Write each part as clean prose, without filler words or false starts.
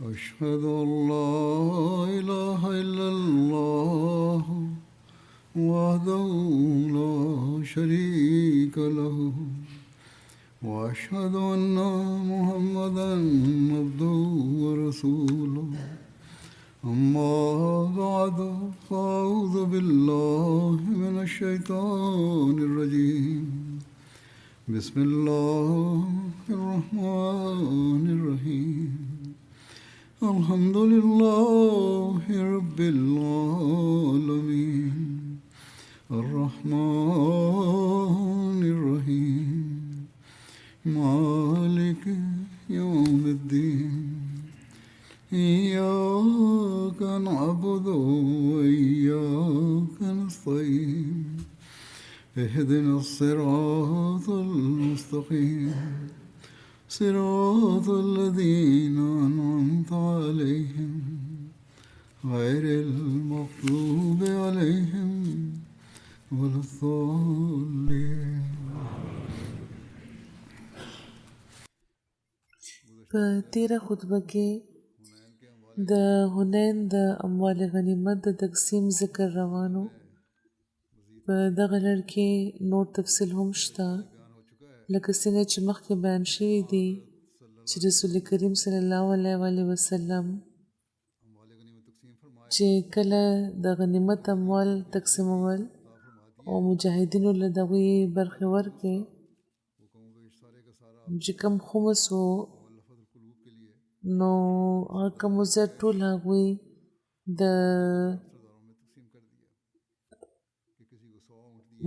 أشهد أن لا إله إلا الله وحده لا شريك له وأشهد أن محمدا عبده ورسوله أما بعد فأعوذ بالله من الشيطان الرجيم بسم الله الرحمن الرحيم الحمد لله رب العالمين الرحمن الرحيم مالك يوم الدين إياك نعبد وإياك نستعين اهدنا الصراط المستقيم صراط الذين أنعمت عليهم غير المغضوب عليهم ولا الضالين. په تیره خطبه کې د حنین د اموال غنیمت د تقسیم ذکر روانو. په دغه لړ کې نور تفصیل هم شته، لکه څنګه چې مخکې بیان شوي دي چې رسول کریم صلی الله علیه وسلم چې کله د غنیمت اموال تقسیمول او مجاهدینو له دغوی برخې ورکړې، چې کوم خمس و نو هغه کوم زیات ټول هغوی د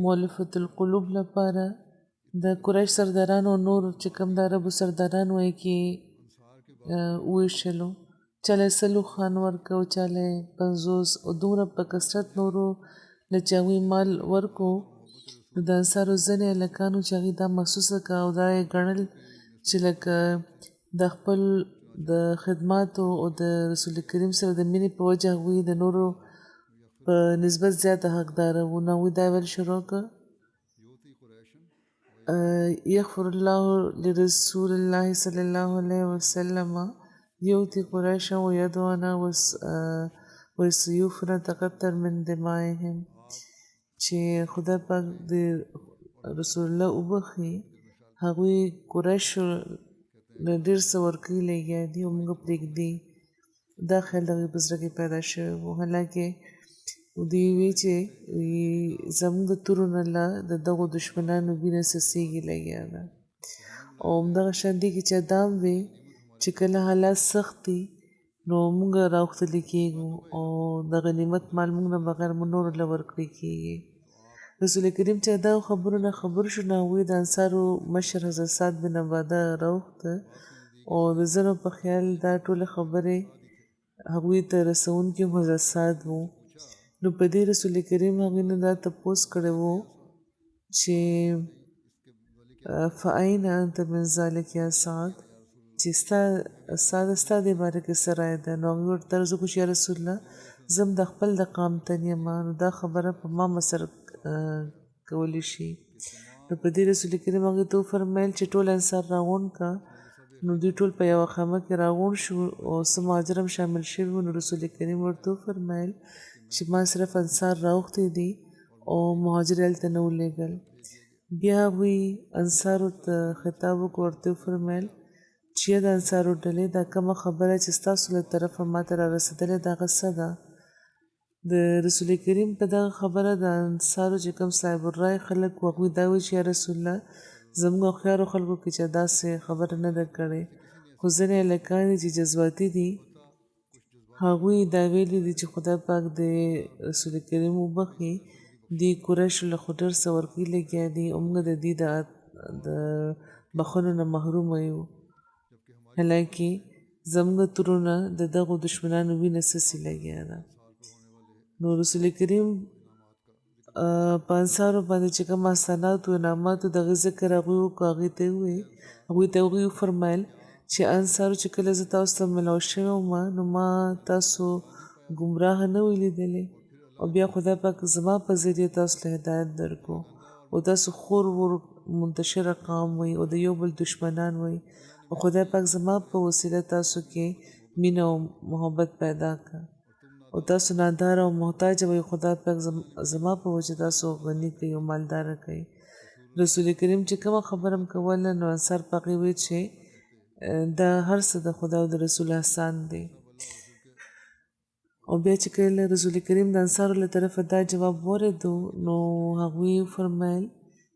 مؤلفة القلوب لپاره د قریش سردارانو او نور چې کوم د عربو سرداران وایي کې وویشلو، چاله سلو خان ورکو، چاله 50 او دومره په کثرت نورو له چې هغوی مال ورکو. نو د انصارو ځینې هلکانو چې هغوی دا محسوسه کړه او دا یې ګڼل چې لکه د خپل د خدماتو او د رسول کریم سره د مینې په وجه هغوی د نورو په نسبت زیاته حقداره وو. نو هغوی دا ویل شروع کړه یغفر الله لرسول الله صلی الله علیه وسلم یؤتی قریشا ویدعنا وسیوفنا تقطر من دمائهم، چې خدای پاک د رسول الله وبخي هغوی قریشو له ډېر څه ورکوي لګیا دي او موږ پرېږدي. دا خیال د هغوی په زړه کې پیدا شوی و. حالانکې دوی وی چې زموږ د تورو نه له د دغو دشمنانو وینه څڅېږي لګیا ده. او همدغه شان دي کې چې دا هم وی چې کله حالات سخت دي نو موږ راوختلي کېږو او د غنیمت مال موږ نه بغیر مو نورو له ورکړی کېږي. رسول کریم چې دا خبرو نه خبر شو، نو هغوی د انصارو مشر حضرت سعد بن عباده راوخته او د ځینو په خیال دا ټولې خبرې هغوی ته رسونکي حضرت سعد وو. نو په دې رسول کریم هغوی نه دا تپوس کړی وو چې فأین انت من ذلک یا سعد، چې ستا دې باره کې څه رایه ده؟ نو هغوی ورته عرض وکړو چې یا رسول الله زه هم د خپل د قام تن یم، نو دا خبره په ما سره کولی شي. نو په دې رسول کریم هغوی ته وفرمیل چې ټول انصار راغونډ کړه. نو دوی ټول په یوه خیمه کې راغونډ شو او څه مهاجر هم شامل شوي وو. نو رسول کریم ورته وفرمیل چې ما صرف انصار راوښتي دي او مهاجر هلته نه ولېږل. بیا هغوی انصارو ته خطاب وکړو، ورته وفرمیل چې د انصارو ډلې دا کومه خبره چې ستاسو له طرفه ما ته رارسېدلې ده هغه څه ده؟ د رسول کریم په دغه خبره د انصارو چې کوم صاحب الرای خلک وو هغوی دا وایي چې یا رسول الله زموږ هوښیارو خلکو کې چې داسې خبره نه ده کړې، خو ځینې هلکان دي چې جذباتي دي هغوی دا ویلي دي چې خدای پاک د رسول کریم وبخي دي قریشو له خو ډېر څه ورکوي لګیا دي او موږ د دې د بخښنو نه محرومه یو. حالانکې زموږ ترونه د دغو دشمنانو وینه څڅي لګیا ده. نو رسول کریم په انصارو باندې چې کوم احسانات و انعامات و دغه ذکر هغوی وکړو، هغوی ته هغوی وفرمیل چې انصارو چې کله زه تاسو ته ملاو شوی وم نو ما تاسو ګمراه نه وی لیدلی او بیا خدای پاک زما په ذریعه تاسو له هدایت درکو او تاسو خور ور منتشره قام وی او د یو بل دشمنان وی او خدای پاک زما په وسیله تاسو کې مینه او محبت پیدا کړه او تاسو نادار او محتاج وي خدا پاک زما په وجه تاسو غني کوي او مالدار کوي رسول کریم چې کومه خبرم کوله نو انصار پاقي وی چې دا هر څه د خدا او د رسول احسان دی او بیا چې کله رسول کریم د انصارو له طرفه دا جواب ورېدو نو هغوی فرمایل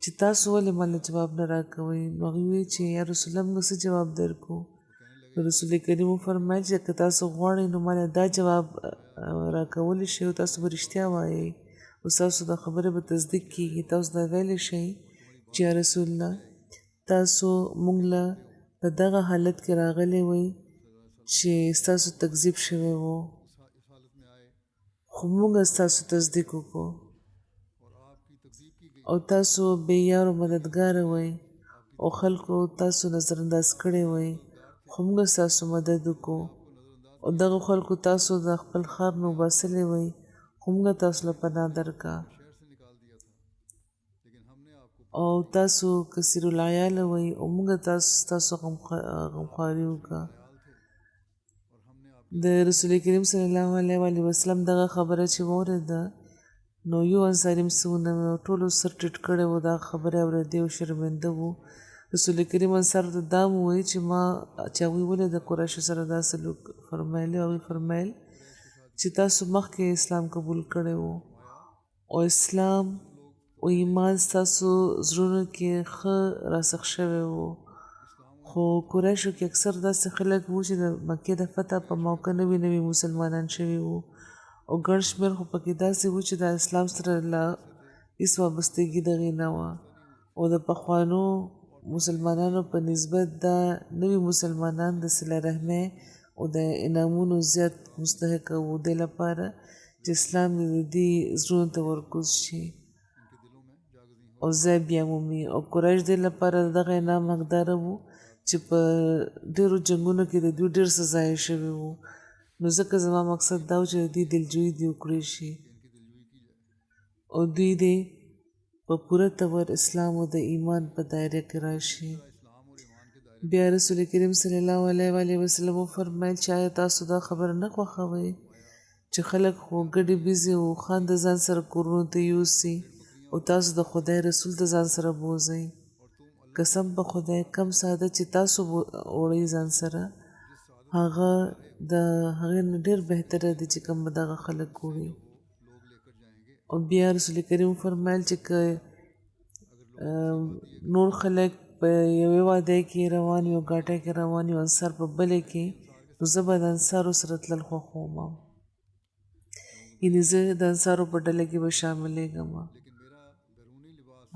چې تاسو ولې مال جواب نه راکوئ نو هغوی وی چې یا رسول الله موږ څه جواب درکو نو رسول کریم فرمایل چې که تاسو غواړئ نو مال دا جواب راکولی شئ او تاسو به رښتیا وایئ او تاسو د خبرې به تصدیق کیږي تاسو دا ویلی شئ چې یا رسول الله تاسو موږ له په دغه حالت کې راغلی وئ چې ستاسو تکذیب شوی و خو موږ ستاسو تصدیق وکړو او تاسو بې یارو مددګاره وئ او خلکو تاسو نظرانداز کړی وئ خو موږ ستاسو مدد وکړو او دغه خلکو تاسو د خپل ښار نه وباسلی وئ خو موږ تاسو له پناه درکړه او تاسو کثیر العیاله وئ او موږ ستاسو غمخواري وکړه د رسول کریم صلی الله علیه وسلم دغه خبره چې واورېده نو یو انصاري مسونه ټولو سر ټیټ کړی و دا خبره اورېدې او شرمنده و رسول کریم انصار ته دا ووایي چې ما چې هغوی ولې د قریشو سره دا سلوک فرمایلی هغوی فرمایل چې تاسو مخکې اسلام قبول کړی و او اسلام او ایمان ستاسو زړونو کې ښه راسخ شوی و خو قریشو کې اکثر داسې خلک وو چې د مکې د فتح په موقع نوي نوي مسلمانان شوي وو او ګڼ شمېر خو پکې داسې وو چې د اسلام سره لا هېڅ وابستګي د هغې نه وه او د پخوانو مسلمانانو په نسبت دا نوي مسلمانان د صله رحمۍ او د انعامونو زیات مستحقه وو دې لپاره چې اسلام د دې زړونو ته ورکوز شي او ځای بیا مومي او قریش دې لپاره دغه انعام حقداره وو چې په ډېرو جنګونو کې د دوی ډېر څه ضایع شوي وو نو ځکه زما مقصد دا و چې د دې دلجویي دې وکړی شي او دوی دې په پوره طور اسلام او د ایمان په دایره کې راشي بیا رسول کریم صلی الله علیه وسلم وفرمایل چې آیا تاسو دا خبره نه خوښوئ چې خلک خو ګډې بیزې او خان د ځان سره کورونو ته یوسي او تاسو د خدای رسول د ځان سره بوځئ قسم په خدای کم ساده چې تاسو وړئ ځان سره هغه د هغې نه ډېر بهتره دی چې کوم به دغه خلک وړي او بیا رسول کریم فرمایل چې که نور خلک په یوې وادۍ کې روان وي او ګاټۍ کې روان وي انصار په بلې کې نو زه به د انصارو سره تلل خوښوم یعنې زه د انصارو په ډله کې به شاملېږم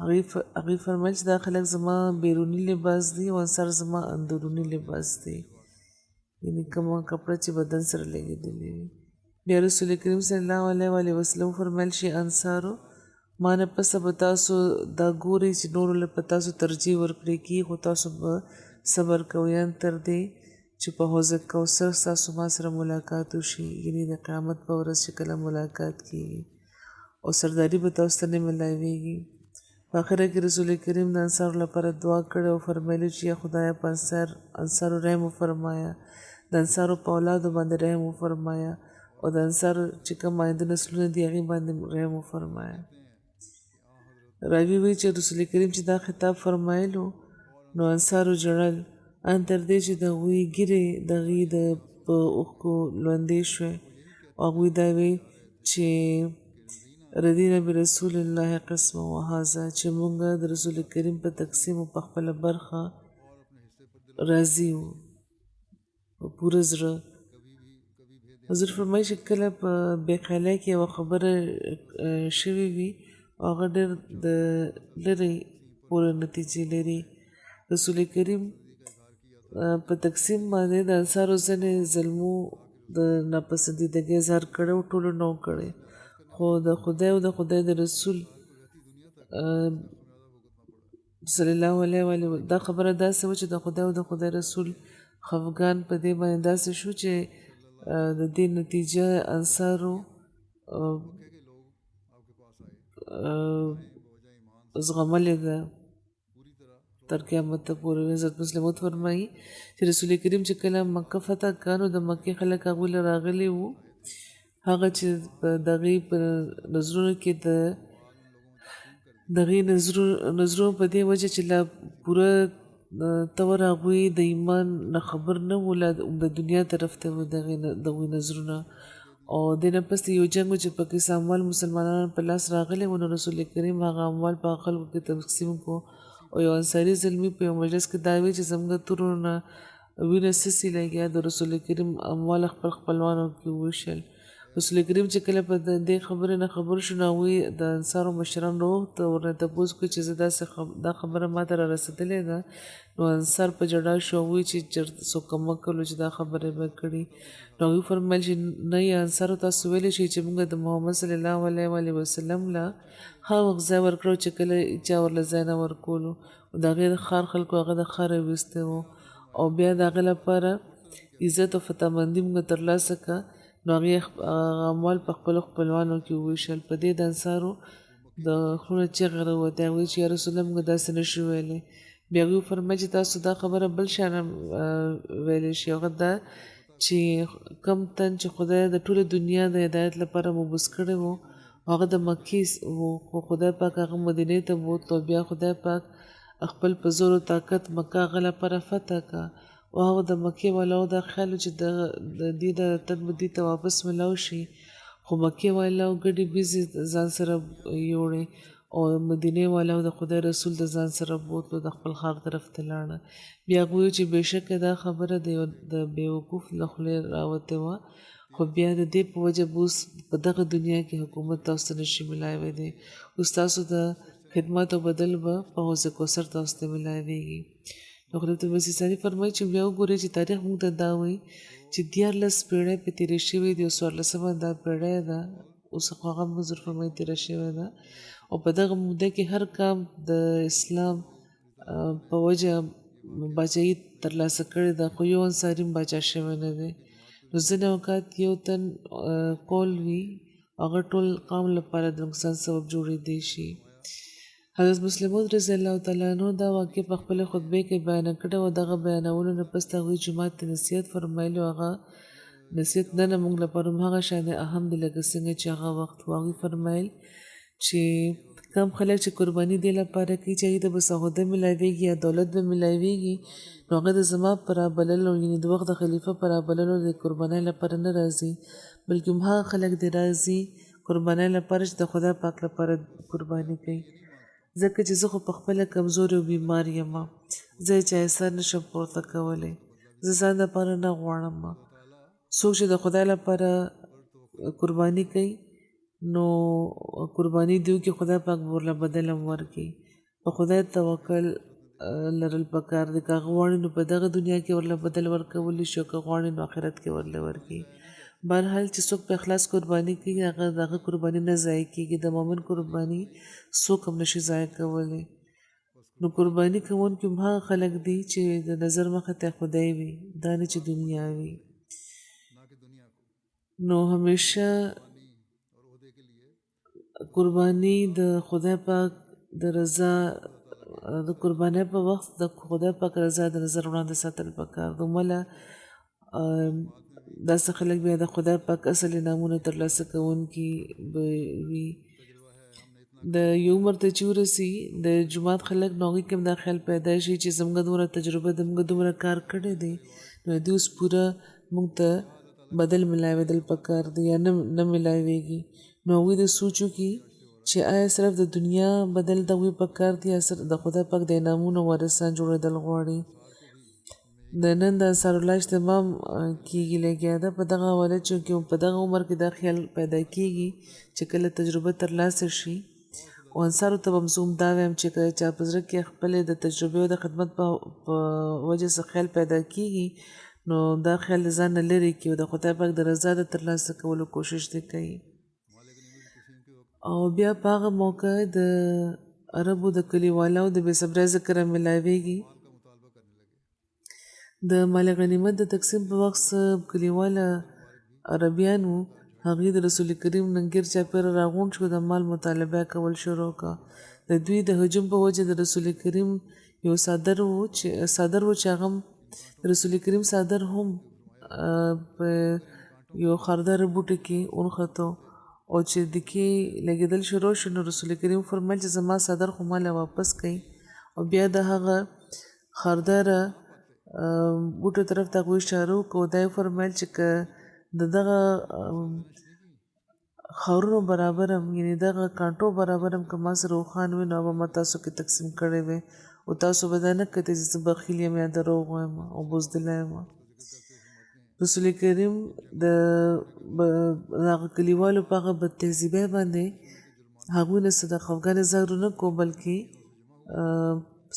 هغوی فرمایل چې دا خلک زما بیروني لباس دی او انصار زما اندروني لباس دی یعنې کومه کپړه چې بدن سره لګېدلې وي بیا رسول کریم صلی الله علیه وسلم فرمایل چې انصارو ما نه پسه به تاسو دا ګورئ چې نورو له په تاسو ترجیح ورکړی کېږي خو تاسو به صبر کوئ تر دې چې په حوض کوثر ستاسو ما سره ملاقات وشي یعنې د قیامت په ورځ چې کله ملاقات کېږي او سرداري به تاسو ته نه میلاویږي په آخره کې رسول کریم د انصارو لپاره دعا کړې او فرمایلي چې یا خدایه په انصارو رحم وفرمایه د انصارو په اولادو باندې رحم وفرمایه او د انصارو چې کوم آینده نسلونه دي هغې باندې رحم وفرمایه راوي وایي چې رسول کریم چې دا خطاب فرمایلو نو انصارو ژړل ان تر دې چې د هغوی ږیرې د هغې په اوښکو لوندې شوې او هغوی دا وی چې ردینا برسول الله قسم وهذا چې مونږ د رسول کریم په تقسیم په خپله برخه راضي وو په پوره زړه حضور فرمایي چې کله په بېخیالۍ کې یوه خبره شوې وي او هغه ډېر د لرې پورې نتیجې لري رسول کریم په تقسیم باندې د انصارو ځینې ظلمو د ناپسندیدګۍ اظهار کړی او ټولو نه و کړی خو د خدای او د خدای د رسول صلی الله علیه دا خبره داسې وه چې د خدای او د خدای رسول خفګان په دې باندې داسې شو چې د دې نتیجه انصارو زغملې ده تر قیامت پورې. حضرت مسلم فرمایي چې رسول کریم چې کله مکه فتح کانو د مکې خلک هغوی له راغلي وو، هغه چې په دغې په نظرونو کې دغې نظرونو په دې وجه چې لا پوره تور هغوی د ایمان نه خبر نه وو، لا د دنیا طرف ته وو دغوی نظرونه. او د نه پس یو جنګ چې پکې اموال مسلمانانو په لاس راغلی و، نو رسول کریم هغه اموال په خلکو کې تقسیم کو. او یو انصاري زلمي په یو مجلس کې دا وی چې زموږ تورونه نه وینه سسي لګیا، د رسول کریم اموال خپل خپلوانو کې وویشل. رسول کریم چې کله په دې خبرې نه خبر شو، نو هغوی د انصارو مشران ورته تپوس کړي چې زه دا خبره ما ته را رسېدلې ده. نو انصار په جړا شو، هغوی چې څوک کمک کړلو چې دا خبرې به کړي. نو هغوی فرمیل چې نه یې انصارو تاسو ویلی شئ چې موږ د محمد صلی الله علیه وسلم له ښه وخت ځای ورکړو چې کله چا ورله ځای نه ورکولو. د هغې د ښار خلکو هغه د ښاره ویستی و، او بیا د هغې لپاره عزت او فتحمندي موږ ترلاسه کړه. نو هغې اموال په خپلو خپلوانو کې وویشل. په دې د انصارو د خولو چیغې راووتې، هغوی چې یا رسول الله موږ داسې نه شو ویلی. بیا هغوی فرمایي چې تاسو دا خبره بل شانه ویلی شي، هغه دا چې کم تن چې خدای د ټولې دنیا د هدایت لپاره مبوس کړی و، هغه د مکې و، خو خدای پاک هغه مدینې ته بوتلو. بیا خدای پاک خپل په زور او طاقت مکه هغه لپاره فتح کړه. او هغه د مکې والاو دا خیال چې د دې د تن به دې ته واپس ملاو شي، خو مکې والاو ګډې بیزې ځان سره یوړې، او مدینې والاو د خدای رسول د ځان سره بوتلو، د خپل ښار طرف ته لاړه. بیا هغوی چې بېشکه دا خبره د بیوقوف له خولې راوتې وه، خو بیا د دې په وجه به اوس په دغه دنیا کې حکومت تاسو ته نشي میلاوی دی. اوس تاسو د خدمت او بدل به په حوض کوثر تاسو ته میلاویږي. نو خلیفة المسیح ثاني فرمایي چې بیا وګورئ چې تاریخ موږ ته دا وایي چې 14 پېړۍ پې تېرې شوې دي، او 14مه دا پېړۍ ده، اوس خو هغه حضور فرمایي تېره شوې ده. او په دغه موده کې هر کام د اسلام په وجه باچایي ترلاسه کړې ده، خو یو انصاري هم باچا شوی نه دی. نو ځینې اوقات یو تن قول وي، هغه ټول قوم لپاره د نقصان سبب جوړېدی شي. حضرت مسلم رضی الله تعالی عنہ دا واقع په خپل خطبه کې بیان کړه، او دغه بیانولو نه پس هغوی جومات ته نصیحت فرمایلو. هغه نصیحت نه موږ لپاره هم هغه شان اهم دی لکه څنګه چې هغه وخت هغوی فرمایل چې کم خلک چې قرباني دې لپاره کوي چې هغوی ته به سهوده میلاویږي یا دولت به میلاویږي، نو هغه د زما په رابللو، یعنې د وخت د خلیفه په رابللو د قربانۍ لپاره نه راځي، بلکې هم هغه خلک دې راځي قربانۍ لپاره چې د خدای پاک لپاره قرباني کوي. ځکه چې زه خو په خپله کمزوري او بیمار یم، زه یې چا احسان نشم پورته کولی، زه ځان لپاره نه غواړم. څوک چې د خدای لپاره قرباني کوي، نو قرباني دیو کې خدای پاک به ورله بدل هم ورکړي. په خدای توکل لرل پکار دی. که هغه غواړي نو په دغه دنیا کې ورله بدل ورکولی شي، او که غواړي نو آخرت کې ورله ورکړي. بهرحال چې څوک په اخلاص قرباني کوي، هغه د هغه قرباني نه ضایع کېږي. د مؤمن قرباني څوک هم نشي ضایع کولی. نو قرباني کوونکي هم هغه خلک دي چې د نظر مخې ته خدای وي، دا نه چې دنیا وي. نو همیشه قرباني د خدای پاک د رضا، د قربانۍ په وخت د خدای پاک رضا د نظر وړاندې ساتل پکار دي. مله داسې خلک بیا د خدای پاک اصل انعامونه ترلاسه کوونکي به وي. د یو عمر ته چې ورسي د جومات خلک، نو هغوی کې هم دا خیال پیدا شي چې زموږ دومره تجربه، زموږ دومره کار کړی دی، نو دوی اوس پوره موږ ته بدل میلاوېدل پکار دی یا نه میلاوېږي. نو هغوی د سوچو کې چې آیا صرف د دنیا بدل د هغوی پکار دی یا د خدای پاک د انعامونو وارثان جوړېدل غواړي. د نن د انصار الله اجتماع کېږي لګیا ده په دغه حواله، چونکې په دغه عمر کې دا خیال پیدا کېږي چې کله تجربه ترلاسه شي. او انصارو ته به هم دا وایم چې کله چا په زړه کې خپلې د تجربې او د خدمت په وجه څه خیال پیدا کېږي، نو دا خیال د ځان نه لرې کړي او د خدای پاک د رضا د ترلاسه کولو کوشش دې کوي. او بیا په هغه موقع د عربو د کلیوالو د بې صبرۍ ذکر میلاویږي. د مال غنیمت د تقسیم په وخت کلیواله عربیان وو، هغوی د رسول کریم ننګیر چاپېره راغونډ شو، د مال مطالبه کول شروع کړه. د دوی د هجوم په وجه د رسول کریم یو څادر و چې هغه رسول کریم څادر هم په یو خردار بوټي کې ونښتو او چې د کې لګېدل شروع شو نو رسول کریم فرمایل چې زما څادر خو ماله واپس کړئ او بیا د هغه خرداره بوټو طرف ته هغوی اشاره وکړو دا یې فرمایل چې که د دغه خاورونو برابر هم یعنې دغه کانټو برابر هم که ما سره روښان وي نو به ما تاسو کې تقسیم کړی وی او تاسو به دا نه کتئ چې زه بخیل یم یا دروغ وایم او بزدله یم رسول کریم د هغه کلیوالو په هغه بدتهذیبۍ باندې هغوی نه څه د خفګان اظهار ونه کړو بلکې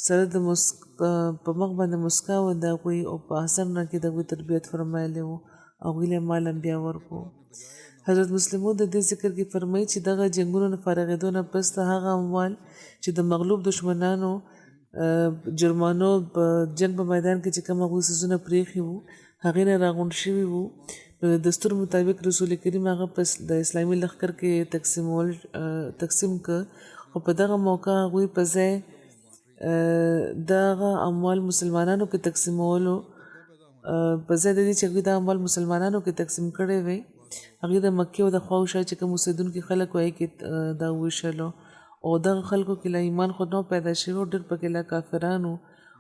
سره د په مخ باندې مسکا و د هغوی او په احسن رنګ کې د هغوی تربیت فرمایلی و هغوی له مال هم بیا ورکړو حضرت مسلمو د دې ذکر کې فرمایي چې دغه جنګونو نه فارغېدو نه پس هغه اموال چې د مغلوب دشمنانو جرمانو په جنګ په میدان کې چې کوم هغوی څیزونه پرېښي وو هغې نه راغونډ شوي وو نو د دستور مطابق رسول کریم هغه په د اسلامي لښکر کې تقسیم که خو په دغه موقع هغوی په ځای دغه اموال مسلمانانو کې تقسیمولو په ځای د دې چې هغوی دا اموال مسلمانانو کې تقسیم کړی وی هغې د مکې او د خواوشا چې کوم اوسېدونکي خلک وایي کې دا وویشلو او دغه خلکو کې لا ایمان خو نه پیدا شوی او ډېر پکې لا کافرانو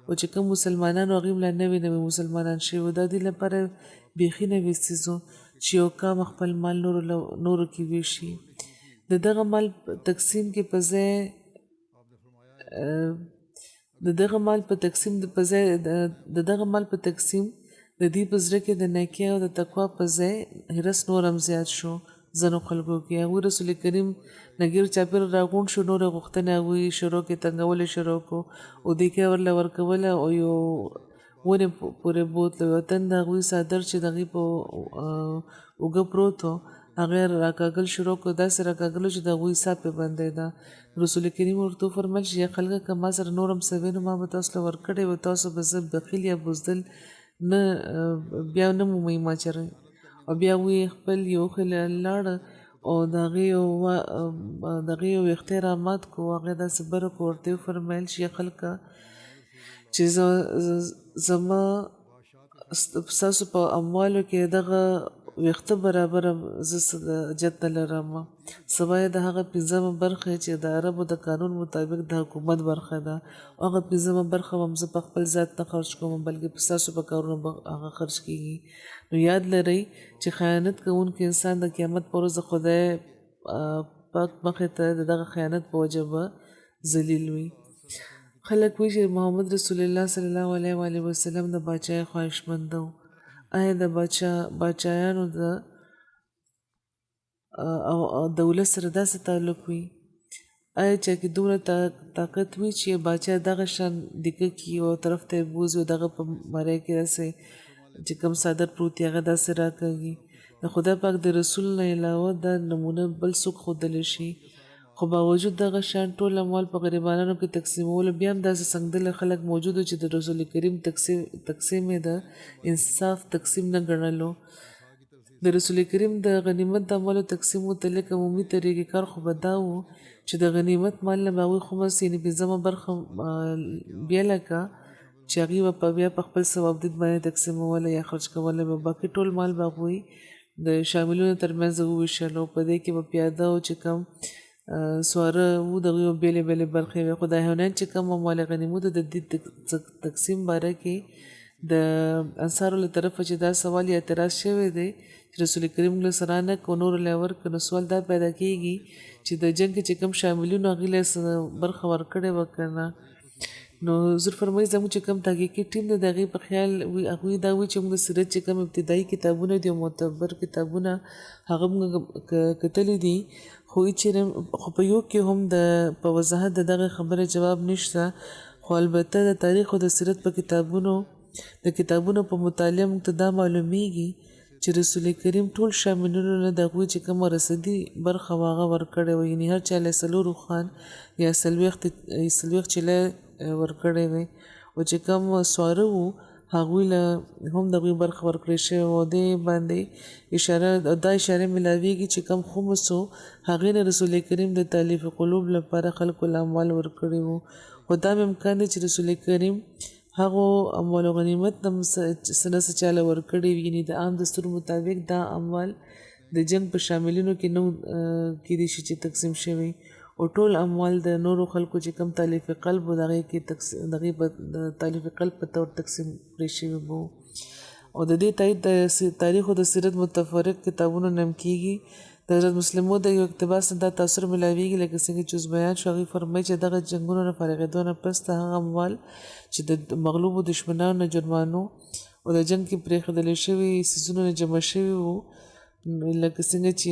او چې کوم مسلمانانو هغوی لا نوي مسلمانان شوي دا دې لپاره بیخي نوي څیز و چې یو کام خپل مال نورو کې ویشي د دغه مال تقسیم کې په ځای د دغه مال په تقسیم د دې په زړه کې د نیکۍ او د تقوا په ځای حرص نور هم زیات شو ځینو خلکو کې هغوی رسول کریم نه ګیر چاپېر راغونډ شو نورې غوښتنې هغوی شروع کې تنګولې شروع کړو او دې کې ورله ورکوله او یو ونې پورې بوتلو یو تن د هغوی څادر چې د هغې په اوږه پروت و هغه راکاږل شروع کړو داسې راکاږلو چې د هغوی ساه پې بندېده رسول کریم ورته وفرمیل چې یا خلکه که ما سره نور هم څه وي نو ما به تاسو له ورکړی و تاسو به زه بخیل یا بزدل نه بیا نه مومئ ما چېرې او بیا وی خپل یو خیله لاړه او د هغې یو ویښته یې رامات کړو هغې داسې بره کړو ورته یې وفرمیل چې یا خلکه چې زما ستاسو په اموالو کې دغه ویښته برابره زه څه جت نه لرم سوای د هغه پنځمه برخه چې د عربو د قانون مطابق د حکومت برخه ده هغه پنځمه برخه هم زه په خپل ذات نه خرج کوم بلکې په ستاسو په کارونو به هغه خرج کېږي نو یاد لرئ چې خیانت کوونکی انسان د قیامت په ورځ د خدای پاک مخې ته د دغه خیانت په وجه به ذلیل وي خلک وایي چې محمد رسول الله صلی الله علیه وسلم د باچای خواهشمند و آیا د باچایانو د دولت سره داسې تعلق وي آیا چا کې دومره طاقت وي چې باچا دغه شان دیکه کي او طرف ته بوځي او دغه په مرۍ کې داسې چې کوم څادر پروت وي هغه داسې راکاږي د خدای پاک د رسول نه علاوه دا نمونه بل څوک ښودلی شي خو باوجود دغه شان ټول اموال په غریبانو کې تقسیمولو بیا هم داسې سنګدله خلک موجود چې د رسول کریم تقسیم یې د انصاف تقسیم نه ګڼلو د رسول کریم د غنیمت د اموالو تقسیم متعلق عمومي طریقې کار خو به دا و چې د غنیمت مال نه به هغوی خمس یعنې پنځمه برخه بیا لکه چې هغوی به بیا په خپل ثوابدید باندې تقسیموله یا خرج کوله به باقي ټول مال به هغوی د شاملونو ترمنځ وویشلو په دې کې به پیاده او چې کوم سواره وو دغه یو بېلې بېلې برخې وې خو د حیوانات چې کوم اموال غنیمتو د دې تقسیم باره کې د انصارو له طرفه چې دا سوال یا اعتراض شوی دی چې رسول کریم له سره نه کو نور له ورکړه نو سوال دا پیدا کېږي چې د جنګ کې چې کوم شاملونو هغې له برخه ورکړې وه که نه نو حضور فرمایي زموږ چې کوم تحقیقي ټیم دی د هغې په خیال هغوی دا وایي چې موږ د سیرت چې کوم ابتدایي کتابونه دي او معتبر کتابونه هغه موږ کتلي دي خو په یو کې هم په وضاحت د دغه خبرې جواب نشته خو البته د تاریخ او د سیرت په کتابونو په مطالعه موږ ته دا معلومیږي چې رسول کریم ټول شاملونو نه د هغوی چې کومه رسدي برخه هغه ورکړې وه یعنې هر چا له څلورو خان یا څلوېښت چیلۍ ورکړې وې او چې کوم سواره وو هغوی له هم د هغوی برخه ورکړې شوې وه دې باندې دا اشاره ملاویږي چې کوم خمس و هغې نه رسول کریم د تالیف قلوب لپاره خلکو له اموال ورکړي وو خو دا هم امکان دی چې رسول کریم هغو اموال او غنیمت هم څه نه څه چاله ورکړي وي، یعنې د عام دستور مطابق دا اموال د جنگ په شاملینو کې نه کېدای شي چې تقسیم شوي، او ټول اموال د نورو خلکو چې کم تالیف قلب و د هغې په تالیف قلب په طور تقسیم کړی شوي وو. او د دې تایید د تاریخ او د سیرت متفرق کتابونو نم کېږي. د حضرت مسلمو د یو اقتباس نه دا تاثر ملاویږي، لکه څنګه چې اوس بیان شو. هغوی فرمایي چې دغه جنګونو نه فارغېدو نه پس د هغه اموال چې د مغلوبو دشمنانو نه جرمانو او د جنګ کې پرېښودلی شوي څیزونو نه جمع شوي وو، لکه څنګه چې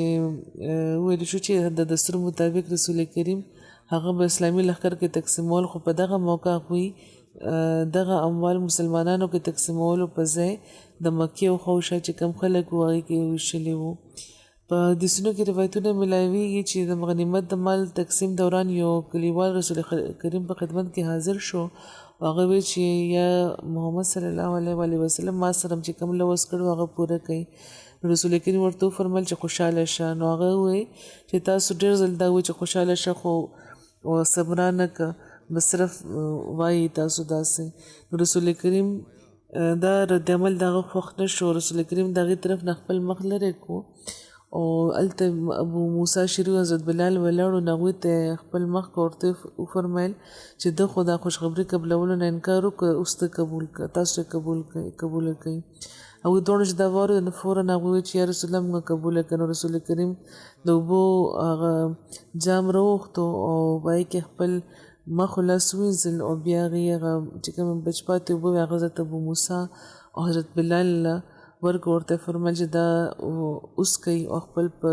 وویل شو چې د دستور مطابق رسول کریم هغه به اسلامي لښکر کې تقسیمول، خو په دغه موقع هغوی دغه اموال مسلمانانو کې تقسیمولو په ځای د مکې او خوشا چې کم خلک وو هغې کې ویشلي وو. په حدیثونو کې روایتونه ملاویږي چې د غنیمت د مال تقسیم دوران یو کلیوال رسول کریم په خدمت کې حاضر شو، هغه وی چې یا محمد صلی الله علیه وسلم ما سره چې کوم لوس کړو هغه پوره کړئ. رسول کریم ورته وفرمایل چې خوشحاله شه. نو هغه وی چې تاسو ډېر ځل دا وی چې خوشحاله شه خو صبرانه که بس صرف وایي تاسو داسې. رسول کریم دا رد عمل دغه خوښ نه شو. رسول کریم د هغې طرف نه خپل مخ لرې کو او هلته ابو موسی شریف حضرت بلال ولاړو، نو هغوی ته خپل مخ که ورته وفرمیل چې ده خو دا خوشخبري قبلولو نه انکار وکړه، اوس ته قبول کړه، تاسو یې قبوله کړئ. هغوی دواړو چې دا واورېده نو فوراً هغوی وویل چې یا رسول الله موږ قبوله کړه. نو رسول کریم د اوبو هغه جام راوغوښتو او په هغې کې خپل مخ او لاس ووینځل او بیا هغې هغه چې کومې بچ پاتې اوبه وې هغه حضرت ابو موسی او حضرت بلال ورکړه، ورته فرمایل چې دا وڅښئ او خپل په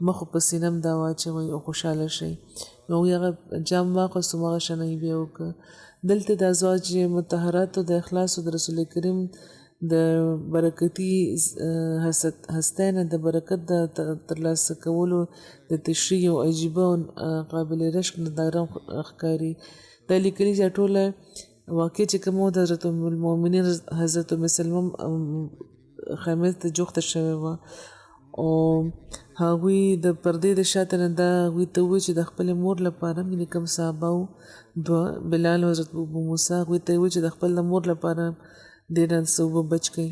مخ او په سینه هم دا واچوئ او خوشحاله شئ. نو هغوی هغه جام واخیست، هماغه شان یې بیا وکړه. دلته د ازواج مطهراتو د اخلاصو د رسول کریم د برکتي هستۍ نه د برکت د ترلاسه کولو د تشریح او عجیبه او قابل رشک ننداره ښکاري. دا لیکلي چې ټوله واقع چې کوم د حضرت ام المؤمنین حضرت ام سلمه خیمې ته جوخته شوې وه او هغوی د پردې د شاته نه دا هغوی ته وویل چې د خپلې مور لپاره یعنې کوم صحابه وو دوه بلال او حضرت ابو موسی هغوی ته یې وویل چې د خپل مور لپاره ډېره څه اوبه بچ کړئ،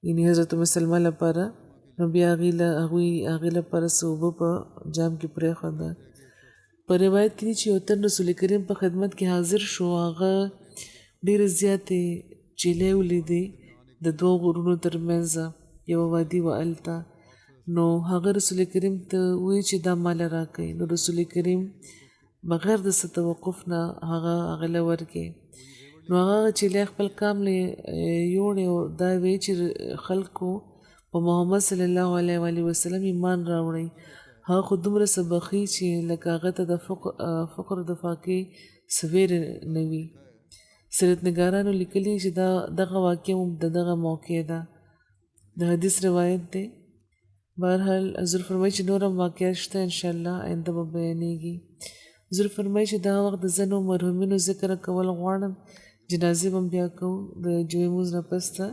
یعنې حضرت ام سلمه لپاره. نو بیا هغې لپاره څه اوبه په جام کې پرېښوده. په روایت کې دي چې یو تن رسول کریم په خدمت کې حاضر شو، هغه ډېرې زیاتې چیلې ولیدې د دوو غرونو ترمنځ یوه وادي وه هلته. نو هغه رسول کریم ته وویل چې دا ماله راکړئ. نو رسول کریم بغیر د څه توقف نه هغه له ورکړې. نو هغه چیلې خپل کام له یوړې او دا وی چې خلکو په محمد صلی الله علیه وسلم ایمان راوړئ. هغه خو دومره څه بخي چې لکه هغه ته د فقر د فاقې څه ویرې نه وي. سیرت نګارانو لیکلي چې دغه واقع هم د دغه موقع ده، د حدیث روایت دی. بهرحال حضور فرمایي چې نور هم واقعات شته انشاءالله آینده به بیانېږي. حضور فرمایي چې دغه وخت د ځینو مرحومینو ذکر کول غواړم، جنازې به هم بیا کوو د جمعې لمونځ نه پس ته.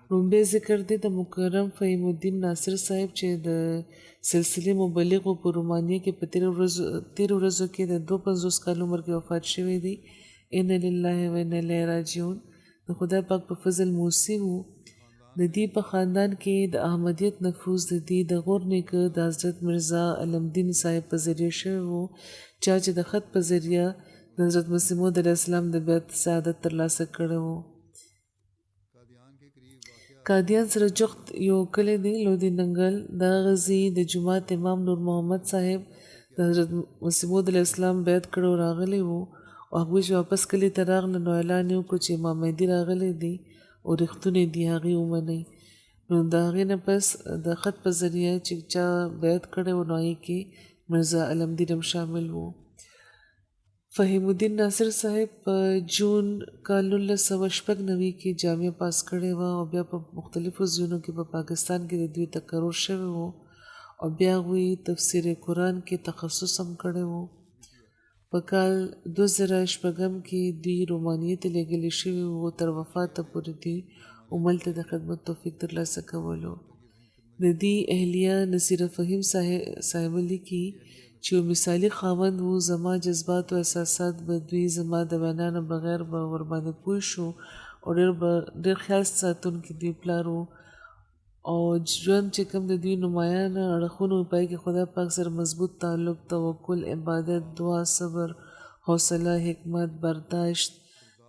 لومبی ذکر دی د مکرم فهیم الدین ناصر صاحب چې د سلسلې مبلغ په رومانیه کې په تیرو ورځو کې د 52 کال عمر کې وفات شوی دی. ان لله و انا الیه راجعون. د خدای پاک په فضل موسی وو. د دې په خاندان کې د احمدیت نفوذ د دې د غور نیکه د حضرت مرزا علمدین صاحب په ذریعه شوی وو، چا چې د خط په ذریعه د حضرت مسیح موعود علیه السلام د بیعت سعادت ترلاسه کړی وو. قادیان سره جوخت یو کلی دی لودي ننګل. دا غزي د جماعت امام نور محمد صاحب د حضرت مسیح موعود علیه السلام بیعت کړو راغلی وو او هغوی چې واپس کلي ته راغله نو اعلان یې وکړو چې امام مهدي راغلی دی او رښتونې دي هغې ومنئ. نو د هغې نه پس د خط په ذریعه چې چا بیعت کړی و نو هغې کې مرزا علمدین هم شامل وو. فهیم الدین ناصر صاحب په جون کال 1996 کې جامعه پاس کړې وه او بیا په مختلفو ځایونو کې په پاکستان کې د دوی تقرر شوی وو او بیا هغوی تفسیر قرآن کې تخصص هم کړی وو. په کال 2006 کې دوی رومانیې ته لېږلي شوي وو، تر وفاته پورې دوی هملته د خدمت توفیق ترلاسه کولو. د دې اهلیه نصیره فهیم صاحب لیکي چې یو مثالي خاوند و، زما جذبات او احساسات به دوی زما د وینا نه بغیر به ورباندې پوه شو او ډېر خیال ساتونکي دوی پلار و او ژوند چې کوم د دوی نمایان اړخونو پای کې خدای پاک سره مضبوط تعلق، توکل، عبادت، دعا، صبر، حوصله، حکمت، برداشت،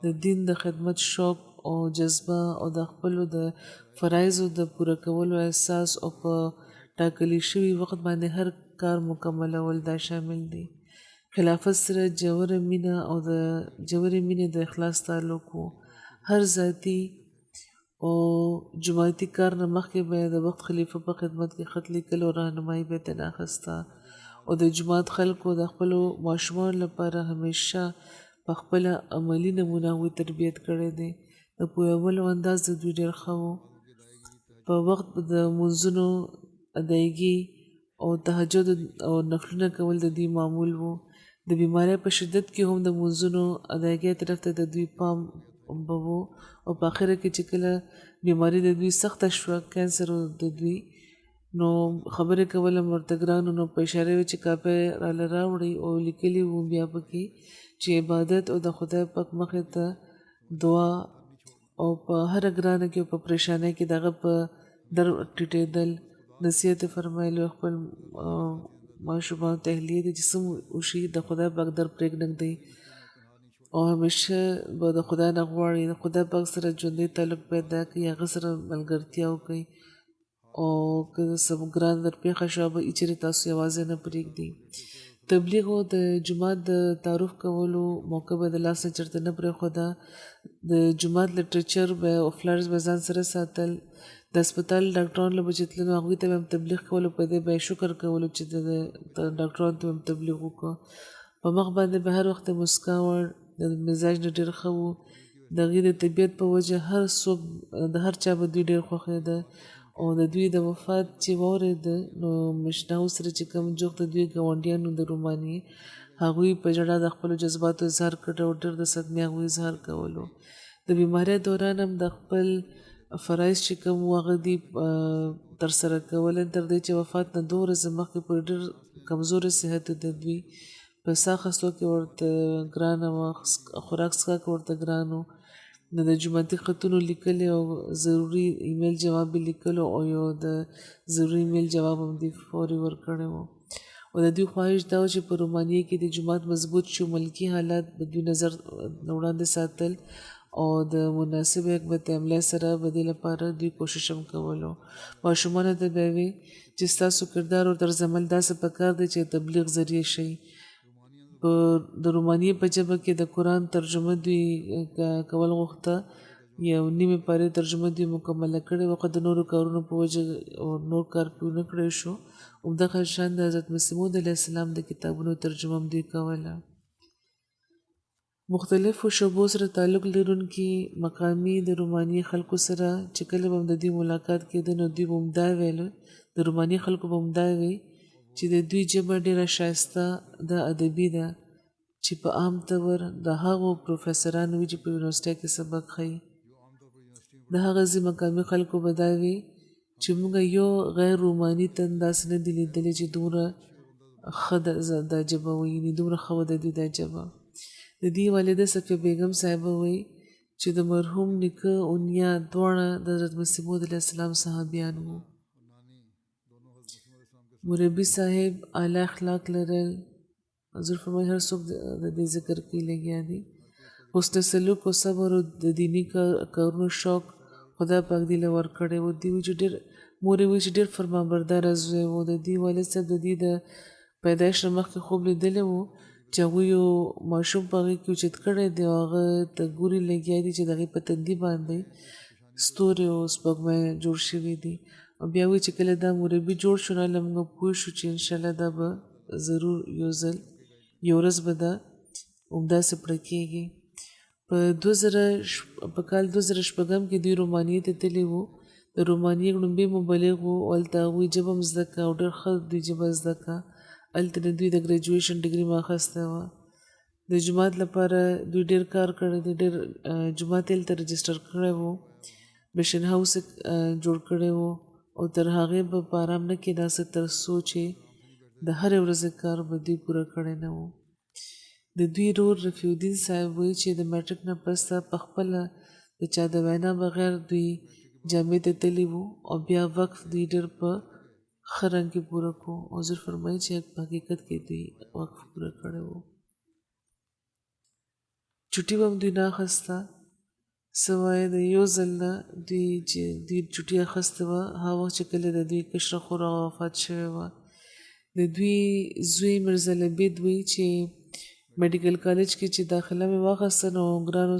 د دین د خدمت شوق او جذبه او د خپلو د فرایضو د پوره کولو احساس او په ټاکلی شوي وخت باندې هر کار مکملول دا شامل دي. خلافت سره ژوره مینه او د ژورې مینې د اخلاص تعلق و. هر ذاتي او جماعتي کار نه مخکې به د وخت خلیفه په خدمت کې خط لیکل او راهنمایي به ترې اخیسته او د جومات خلکو د خپلو ماشومانو لپاره همیشه په خپله عملي نمونه هغوی تربیت کړی دی. د پوهولو انداز د دوی ډېر ښه و. په وخت د لمونځونو ادایګي او تهجد او نفلونه کول د دوی معمول و. د بیمارۍ په شدت کې هم د لمونځونو ادایګۍ طرف ته د دوی پام به و او په آخره کې چې کله بیماري د دوی سخته شوه، کینسر د دوی، نو خبرې کول هم ورته ګران نو په اشاره وې چې کاپۍ راله راوړئ او لیکلي وو بیا پکې چې عبادت او د خدای پاک مخې ته دعا او په هره ګرانه کې او په پریشانۍ کې دغه په در ټیټېدل نصیحت فرمایلو خپل ماشومان تحلیه دي چې څه وشي د خدای پاک در پرېږدي او همیشه به د خدای نه غواړي د خدای پاک سره ژوندی تعلق پیدا کړي، هغه سره ملګرتیا وکړي او که څه ګران در پیښه شوه به چېرې تاسو یوازې نه پرېږدي. تبلیغ او د جومات د تعارف کولو موقع به د لاس نه چېرته نه پرېښوده. د جومات لټریچر به او فلایرز به ځان سره ساتل. د هسپتال ډاکټرانو له به چې تللو هغوی ته به هم تبلیغ کولو، په دې به یې شکر کولو چې د ډاکټرانو ته به هم تبلیغ وکړو. په مخ باندې به هر وخت مسکا وړ، د مزاج نه ډېر ښه و. د هغې د طبیعت په وجه هر څوک د هر چا به دوی ډېر خوښېده او د دوی د وفات چې واورېده نو مشناو سره چې کوم جوخت د دوی ګاونډیانو د رومانیې هغوی په ژړا د خپلو جذباتو اظهار کړی او ډېر د صدمې هغوی اظهار کولو. د بیمارۍ دوران هم د خپل فرایض چې کوم وو هغه دوی ترسره کول تر دې چې وفات نه 2 ورځې مخکې په ډېر کمزوري صحت د دوی په ساه اخیستو کې ورته ګرانه وه، خوراک څښاک ورته ګران و. نو د جوماتي خطونو لیکلې او ضروري ایمیل جواب یې لیکلو او یو د ضروري ایمیل جواب هم دوی فوري ورکړی و. او د دوی خواهش دا و چې په رومانیې کې د جومات مضبوط شو ملکي حالات به دوی نظر وړاندې ساتل او د مناسب حکمت عملۍ سره به دې لپاره دوی کوشش هم کولو. ماشومانو ته به وي چې ستاسو کردار او طرزعمل داسې پکار دی چې تبلیغ ذریعه شي. د رومانیې په ژبه کې د قرآن ترجمه دوی کول غوښته، یو نیمې پارې ترجمه دوی مکمله کړې وه، خو د نورو کارونو په وجه نور کار پرې ونه کړی شو. همدغه شان د حضرت مسیح موعود علیه السلام د کتابونو ترجمه هم دوی کوله. مختلفو شعبو سره تعلق لرونکي مقامي د رومانیې خلکو سره چې کله به د دوی ملاقات کېده نو دوی به هم دا ویله، د رومانیې خلکو به هم دا وی چې د دوی ژبه ډېره ښایسته ده، ادبي ده، چې په عام طور د هغو پروفیسرانو وي چې په یونیورسټۍ کې سبق ښیي. د هغه ځي مقامي خلکو به دا وي چې موږ یو غیر روماني تن داسې نه دي لیدلی چې دومره ښه دا ژبه ویلي، دومره ښه وه د دوی دا ژبه. د دې والده صفیه بیګم صاحبه وایي چې د مرحوم نیکه او نیا دواړه د حضرت مسیح موعود علیه السلام صحابیان وو. مربي صاحب اعلی اخلاق لرل، حضور فرمایي هر څوک د دې ذکر کې لګیا دي. حسن سلوک او صبر او د دیني کارونو شوق خدای پاک دې له ورکړی و. دوی چې ډېر مور یې وایي چې ډېر فرمانبرداره زوی و. د دې والد صاحب د دې د پیدایش نه مخکې خوب لیدلی و چې هغوی یو ماشوم په هغې کې اوچت کړی دی او هغه ته ګوري لګیا دي چې د هغې په تندي باندې ستوري او سپوږمۍ جوړ شوي دي. او بیا وایي چې کله دا مربي جوړ شو نو موږ پوه شو چې انشاءالله دا به ضرور یو ورځ به دا همداسې پړه کېږي. په کال 2006 کې دوی رومانیې ته تللي وو. د رومانیې لومړی مبلغ وو او هلته هغوی ژبه هم زده کړه او ډېر ښه دوی ژبه زده کړه. هلته د دوی د ګریجویشن ډګري مو اخیستی وه. د جومات لپاره دوی ډېر کار کړی دی، ډېر جومات هلته رجسټر کړی وو، مشن هاوس جوړ کړی وو او تر هغې به په ارام نه کېناسته تر څو چې د هرې ورځې کار به دوی پوره کړی نه و. د دوی رور رفیع الدین صاحب وایي چې د میټرک نه پسته په خپله د چا د وینا بغیر دوی جامع ته تللي وو او بیا وقف دوی ډېر په ښه رنګ کې پوره کړو. حضور فرمایي چې په حقیقت کې دوی وقف پوره کړی و. چوټي به هم دوی نه اخیسته سوای د یو ځل نه دوی چې دوی چوټي اخیستې وه هغه وخت چې کله د دوی کشره خور هغه وفات شوې وه. د دوی زوی مرزا لبید وایي چې میډیکل کالج کې چې داخله مې واخیسته نو ګرانو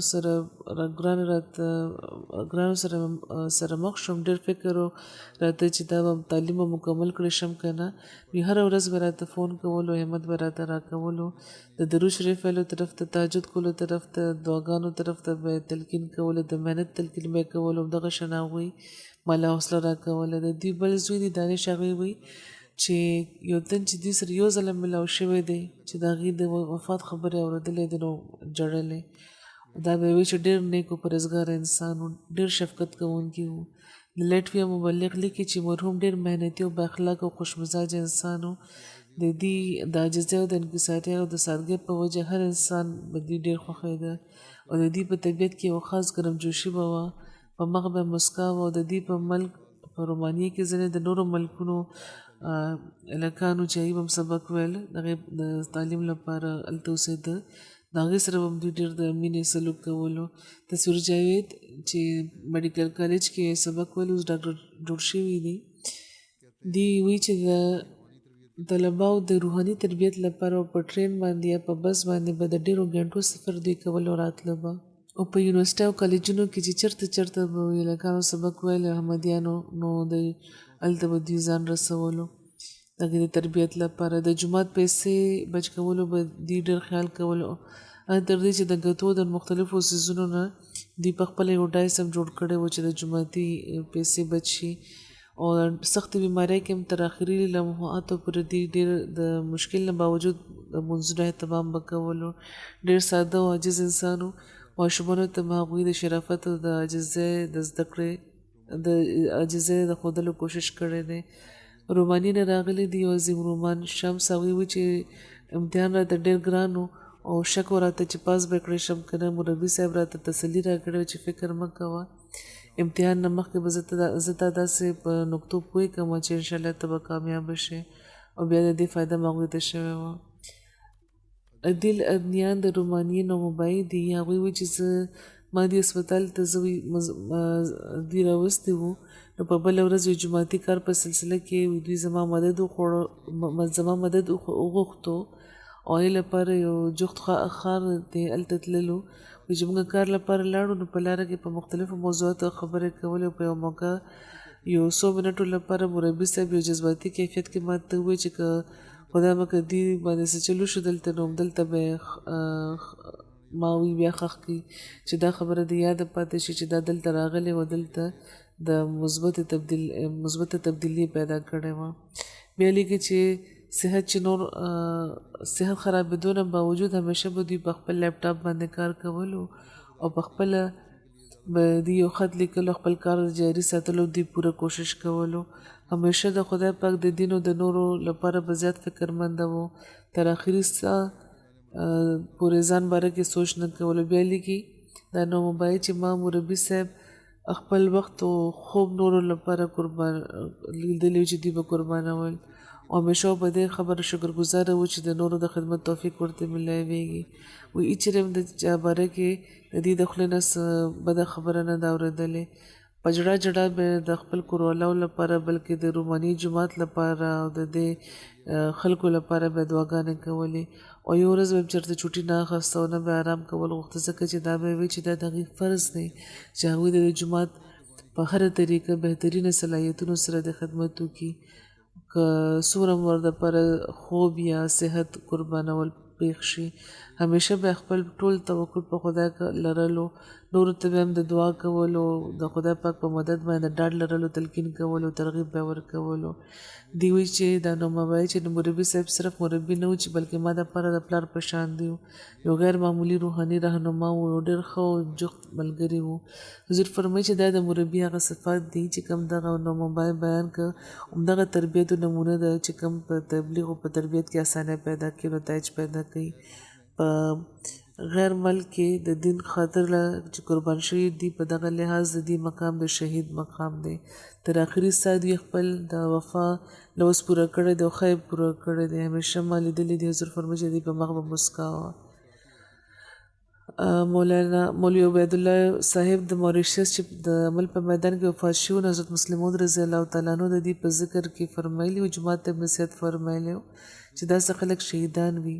سره مخ شوم. ډېر فکر و راته چې دا به تعلیم به مکمل کړی شم که نه. دوی هره ورځ به راته فون کولو، همت به راته راکولو، د درود شریف ویلو طرف ته، تهجد کولو طرف ته، دعاګانو طرف ته به تلقین کولو، د محنت تلقین به یې کولو. همدغه شان هغوی ماله حوصله راکوله. د دوی بل زوی دی دانش هغوی وایي چې یو تن چې دوی سره یو ځله ملاو شوی دی چې د هغې د وفات خبرې اورېدلی دی نو ژړلی. دا به یې وایي چې ډېر نیک و پرهیزګاره انسان و، ډېر شفقت کوونکی و. د لټویا مبلغ لیکي چې مرحوم ډېر محنتي او بااخلاقه او خوشمزاجه انسان و. د دې د عاجزۍ او د انکسارۍ او د سادګۍ په وجه هر انسان به دې ډېر خوښېده او د دې په طبیعت کې یو خاص ګرمجوشي به وه، په مخ به مسکا وه. او د دې په ملک په رومانیې کې ځینې د نورو ملکونو الکانو چې هغوی به هم سبق ویل د هغې د تعلیم لپاره هلته اوسېده، د هغې سره به هم دوی ډېر د مینې سلوک کولو. تصویر جاوید چې میډیکل کالج کې سبق ویل اوس ډاکټر جوړ شوي دي، دوی وایي چې د طلباو د روحاني تربیت لپاره په ټرین باندې یا په بس باندې به د ډېرو ګنټو سفر دوی کول او راتله به. او په یونیورسټي او کالجونو کې چې چېرته به الکانو سبق ویل احمدیانو نو د هلته به دوی ځان رسولو د هغې د تربیت لپاره. د جومات پیسې بچ کولو به دوی ډېر خیال کولو، تر دې چې د ګټو د مختلفو څیزونو نه دوی په خپله یو ډایس هم جوړ کړی و چې د جوماتي پیسې بچ شي. او سختې بیمارۍ کې هم تر آخري لمحاتو پورې دوی ډېر د مشکل نه باوجود د لمونځونو اهتمام به کولو. ډېر ساده او عاجز انسان و. ماشومانو ته به هغوی د شرافت او د عاجزۍ د زده کړې د عاجزۍ د ښودلو کوشش کړی دی. روماني نه راغلی دی یو عظیم رومان شمس، هغوی وایي چې امتحان راته ډېر ګران و او شک و راته چې پاس به کړی شم که نه. مربي صاحب راته تسلي راکړې وه چې فکر مه کوه، امتحان نه مخکې به زه تا داسې په نقطو پوه کړم چې انشاءالله ته به کامیابه شې. او بیا د دې فایده هم هغوی ته شوې وه. عدیل ادنیان د رومانیې نومبایي دي، هغوی وایي چې ما دې هسپتال ته دوی راوستي وو نو په بله ورځ یو جوماتي کار په سلسله کې دوی زما مدد وغوښتو او هغې لپاره یو جفت ښار دی هلته تللو. وایي چې موږ کار لپاره لاړو نو په لاره کې په مختلفو موضوعاتو خبرې کولې. په یو موقع یو څو منټو لپاره مربي صاحب یو جذباتي کیفیت کې ما ته ووایي چې که خدای به که دې باندې څه چلو شو دلته نو همدلته به ما وی بیا ښخ کړي چې دا خبره د یاده پاتې شي چې دا دلته راغلی و، دلته د مثبته تبدیلي پیدا کړې وه. بیا لیکي چې صحت صحت خرابېدو نه باوجود همیشه به دوی په خپل لیپټاپ باندې کار کولو او په خپله به دوی یو خط لیکلو، خپل کار جاري ساتلو دوی پوره کوشش کولو. همیشه د خدای پاک د دین او د نورو لپاره به زیات فکرمنده و، تر آخري ساه پورې ځان باره کې سوچ نه کولو. بیا لیکي دا نومبایي چې ما مربي صاحب خپل وخت او خوب نورو لپاره لیدلی چې دوی به قربانول او همیشه په دې خبره شکرګزاره و چې د نورو د خدمت توفیق ورته میلاویږي. وایي چېرې هم د چا باره کې د دې د خولې نه بده خبره نه ده اورېدلې. په جړا به د خپل کوروالاو لپاره بلکې د روماني جومات لپاره او د دې خلکو لپاره به دعاګانې کولې. او یو ورځ به چېرته چوټي نه اخیسته او نه به آرام کول غوښته، ځکه چې دا به وایي چې دا د هغوی فرض دی چې هغوی د جومات په هره طریقه بهترینه صلاحیتونو سره د خدمت وکړي. که څومره ور دپاره خوب یا صحت قربانول پېښ شي همیشه به خپل ټول توکل په خدای لرلو، نورو ته به هم د دعا کولو، د خدای پاک په مدد باندې ډاډ لرلو، تلقین کولو، ترغیب به ورکولو. دی وایي چې دا نو ما وایي چې د مربي صاحب صرف مربي نه و چې بلکې ما دپاره د پلار په شان دی، یو غیر معمولي روحاني رهنما و، یو ډېر ښه او جفت ملګري و. حضور فرمایي چې دا د مربي هغه صفات دي چې کوم دغه نو ما بیان کړ، همدغه تربیت و نمونه ده چې کوم په تبلیغ او په تربیت کې اسانه پیدا کوي، نتایج پیدا کوي. په غیر ملک کې د دین خاطر چې قربان شوي دي، په دغه لحاظ د دې مقام د شهید مقام دی. تر آخري ساه دوی خپل د وفا لوز پوره کړی دی او خیب پوره کړی دی. همیشه ما لیدلی دی حضور فرمایي چې دوی په مخ به مسکا وه. مولوي عبیدالله صاحب د موریشیس چې د عمل په میدان کې وفات شوي، حضرت مسلم موعود رضی الله تعالی عنه د دې په ذکر کې فرمایلي و، جماعت ابن سید فرمایلی و چې داسې خلک شهیدان وي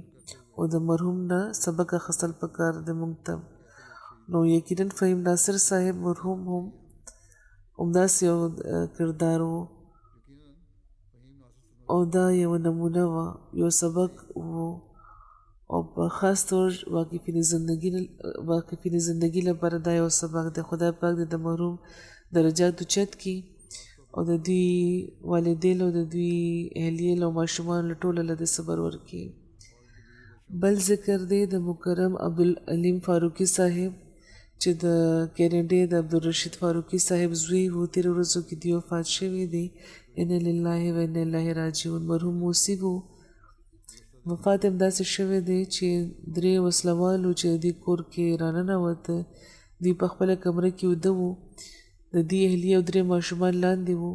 او د مرحوم نه سبق اخیستل پکار دی موږ ته. نو یقینا فهیم ناصر صاحب مرحوم هم همداسې یو کردار و او دا یو نمونه وه، یو سبق و او په خاص طور واقفین زندگی لپاره دا یو سبق دی. خدای پاک دې د مرحوم درجات اوچت کړي او د دوی والدین او د دوی اهلیل او ماشومان له ټوله له دې صبر ورکړي. بل ذکر دی د مکرم عبدالعلیم فاروقي صاحب چې د کینیډا د عبدالرشید فاروقي صاحب زوی و. تېرو ورځو کې دی وفات شوی دی. انا لله و انا الیه راجعون. مرحوم موسیب و. وفات هم داسې شوی دی چې 3 وسلوالو چې د دې کور کې راننوته، دوی په خپله کمره کې ویده وو، د دې اهلیه او 3 ماشومان لاندې وو،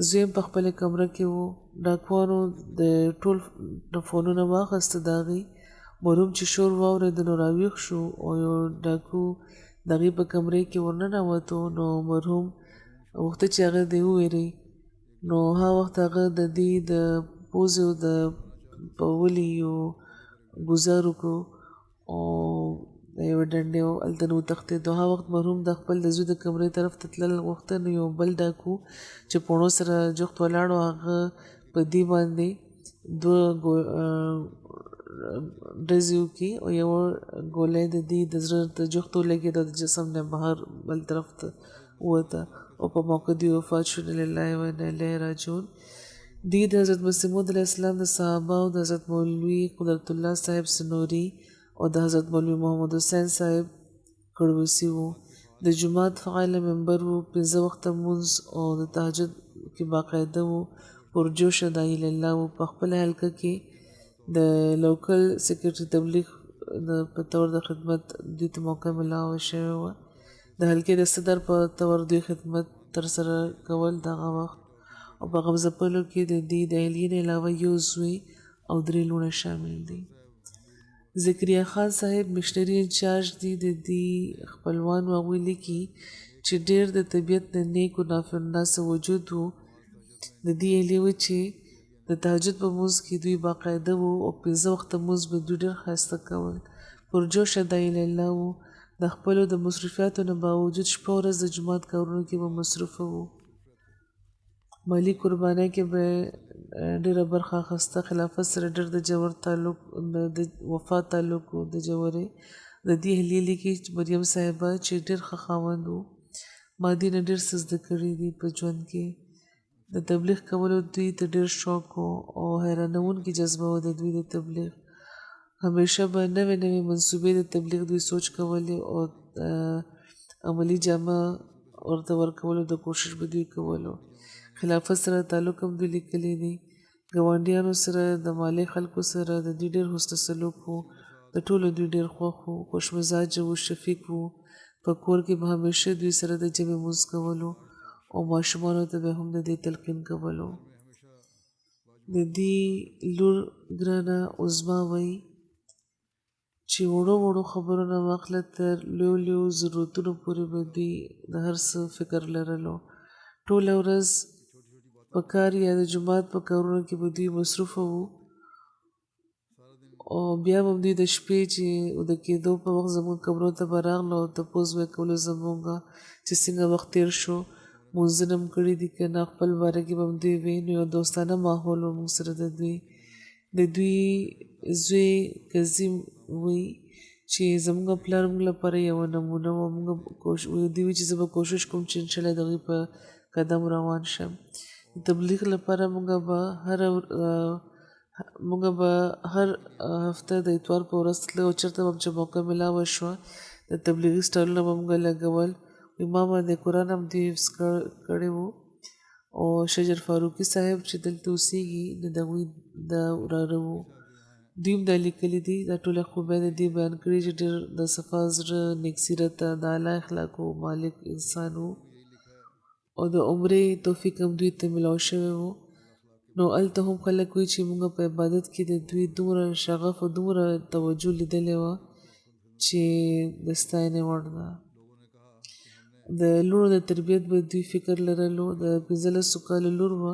زوی هم په خپله کمره کې وو. ډاکوانو د ټول فونونه واخیسته د هغې. مرحوم چې شور واورېده نو راویښ شو او یو ډاکو د هغې په کمرې کې ورننوتو. نو مرحوم غوښته چې هغه دې وویري، نو هغه وخت هغه د دې د پوزې او د په ولي یو ګزار وکړو او د یوې ډنډې هلته نه وتښتېدو. هغه وخت مرحوم د خپل د زوی د کمرې طرف ته تلل غوښته، نو یو بل ډاکو چې پوڼو سره جوخت ولاړ و، هغه په دې باندې 2 ډزې وکړي او یوه ګولۍ د دې د زړه د جوخت ولګېده او د جسم نه بهر بل طرف ته ووته او په موقع دوی وفات شو. انا لله و انا الیه راجعون. دی د حضرت مسیح موعود علیه السلام د صحابه او د حضرت مولوي قدرت الله صاحب سنوري او د حضرت مولوي محمد حسین صاحب کړوسی وو. د جماعت فعال ممبر وو، 5 وخته لمونځ او د تهجد کې باقاعده وو، پرجوشه داعی الله وو. په خپل حلقه کې د لوکل سیکرټري تبلیغ په طور د خدمت دوی ته موقع ملاوه شوې وه. د حلقې د صدر په طور دوی خدمت ترسره کول دغه وخت. او په غمزپلو کې د دې د اهلیې نه علاوه یو زوی او 3 لوڼه شامل دي. ذکریا خان صاحب مشنري انچارج دي د دې خپلوان و. هغوی لیکي چې ډېر د طبیعت د نیک و نافع الناس وجود و. د دې اهلیې و چې د تهجد په مونځ کې دوی باقاعده وو او 5 وخته مونځ به دوی ډېر ښایسته کول. پرجوشه داعی الله وو. د خپلو د مصروفیاتو نه باوجود شپه ورځ د جومات کارونو کې به مصروفه وو. مالی قربانۍ کې به ډېره برخه اخیسته. خلافت سره ډېر د جوړ تعلق د وفا تعلق و. د جوړې د دې اهلیې لیکي چې مریم صاحبه چې ډېر ښه خاوند و، ما دې نه ډېر څه زده کړي دي په ژوند کې. د تبلیغ کولو دوی ته ډېر شوق و او حیرانوونکې جذبه و د دوی د تبلیغ. همیشه به نوې نوې منصوبې د تبلیغ دوی سوچ کولې او عملي جامه ورته ورکولو د کوشش به دوی کولو. خلافت سره تعلق هم دوی لیکلی دی. ګاونډیانو سره، د مالي خلکو سره د دوی ډېر حسن سلوک و. د ټولو دوی ډېر خوښ و، خوش مزاجه و، شفیق و. په کور کې به همیشه دوی سره د جمع مونځ کولو او ماشومانو ته به هم د دې تلقین کولو. د دې لور ګرانه عظما وایي چې وړو وړو خبرو نه واخله تر لویو لویو ضرورتونو پورې به دوی د هر څه فکر لرلو. ټوله ورځ په کار یا د جومات په کارونو کې به دوی مصروفه وو او بیا به دوی د شپې چې د کېدو په وخت زموږ کمرو ته به راغله او تپوس به یې کولو زموږه چې څنګه وخت تېر شو، مونځونه هم کړي دي که نه. خپل باره کې به هم دوی ویل. نو یو دوستانه ماحول و موږ سره د دوی. د دوی زوی کظیم وی چې زموږ پلار موږ لپاره یو نمونه و موږ دوی وی چې زه به کوشش کوم چې انشاءالله د هغوی په قدم روان شم د تبلیغ لپاره موږ به هر هفته د اتوار په ورځ تلو او چېرته به چې موقع میلاوه شوه د تبلیغي سټالونه به موږ لګول ما باندې قرآن هم دوی حفظ کړی و او شجر فاروقي صاحب چې دلته اوسېږي د هغوی دا وراره و دوی هم دا لیکلي دي دا ټوله خوبۍ د دې بیان کړي چې ډېر د صفا زړه نیک سیرته د اعلی اخلاقو مالک انسان و او د عمرې توفیق هم دوی ته میلاو شوی و نو هلته هم خلک وایي چې موږ په عبادت کې د دوی دومره شغف او دومره توجه لیدلې وه چې د ستاینې وړ ده د لوڼو د تربیت به دوی فکر لرلو د 15 کالو لور وه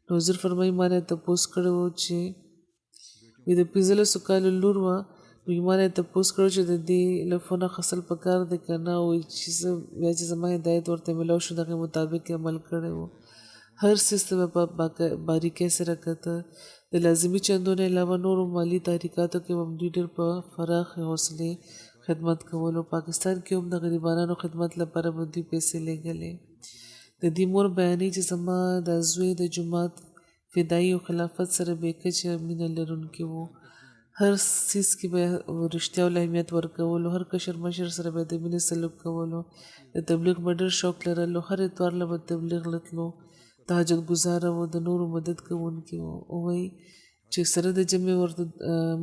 نو حضور فرمایي ما نه تپوس کړی و چې د 15 کالو لور وه نو ما نه تپوس کړی چې د دې لفونه خصل پکار دی که نه او چې زه بیا چې زما هدایت ورته میلاو شو د هغې مطابق عمل کړی و هر څیز ته به په باریکۍ سره کته د لازمي چندونو علاوه نورو مالي تحریکاتو کې هم دوی ډېر په پراخ حوصلې خدمت کولو پاکستان کې هم د غریبانو خدمت لپاره به دوی پیسې لېږلې د دې مور بیانوي چې زما د زوی د جومات فدایي او خلافت سره بې کچه مینه لرونکي وو هر څیز کې به رښتیا او اهمیت ورکولو هر کشر مشر سره به د مینې سلوک کولو د تبلیغ به ډېر شوق لرلو هر اتوار له به تبلیغ لتلو تهجد ګزاره و د نورو مدد کوونکي وو او وایي چې سره د جمعې ورته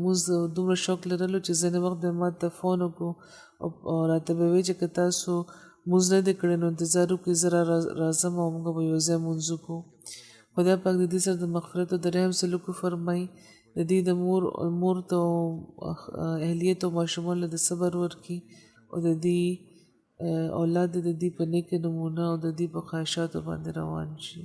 مونځ دومره شوق لرلو چې ځینې وخت به ما ته فون وکړو او راته به وایي چې که تاسو مونځ نه دی کړی نو انتظار وکړئ زه راځم او موږ به یو ځای مونځ وکړو خدای پاک د دې سره د مغفرت او د رحم سلوک وفرمایي د دې د مور ته اهلیت او ماشومانو له د صبر ورکړي او د دې اولاد د دې په نیکه نمونه او د دې په خواهشاتو باندې روان شي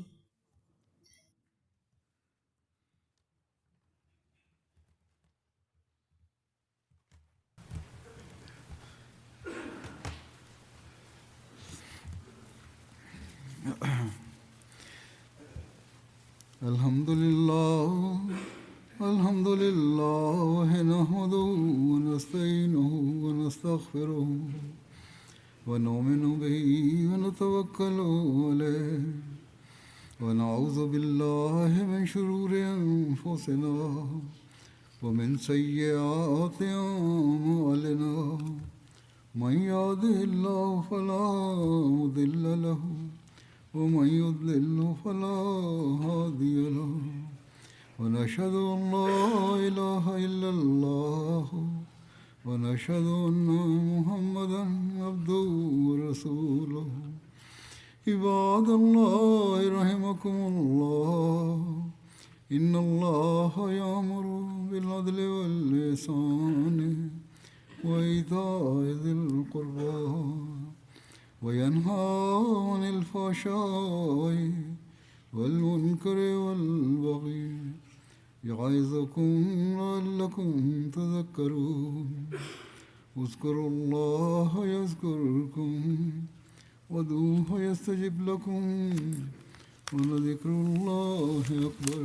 الحمد لله نحمده ونستعينه ونستغفره ونؤمن به ونتوكل عليه ونعوذ بالله من شرور أنفسنا ومن سيئات أعمالنا من يهده الله فلا مضل له ومن يضلل فلا هادي له ونشهد أن لا إله إلا الله ونشهد أن محمدا عبده ورسوله عباد الله رحمكم الله إن الله يأمر بالعدل والإحسان وإيتاء ذي القربى وينهى عن الفحشاء والمنكر والبغي يعظكم لعلكم تذكرون اذكروا الله يذكركم وادعوه يستجب لكم ولذكر الله أكبر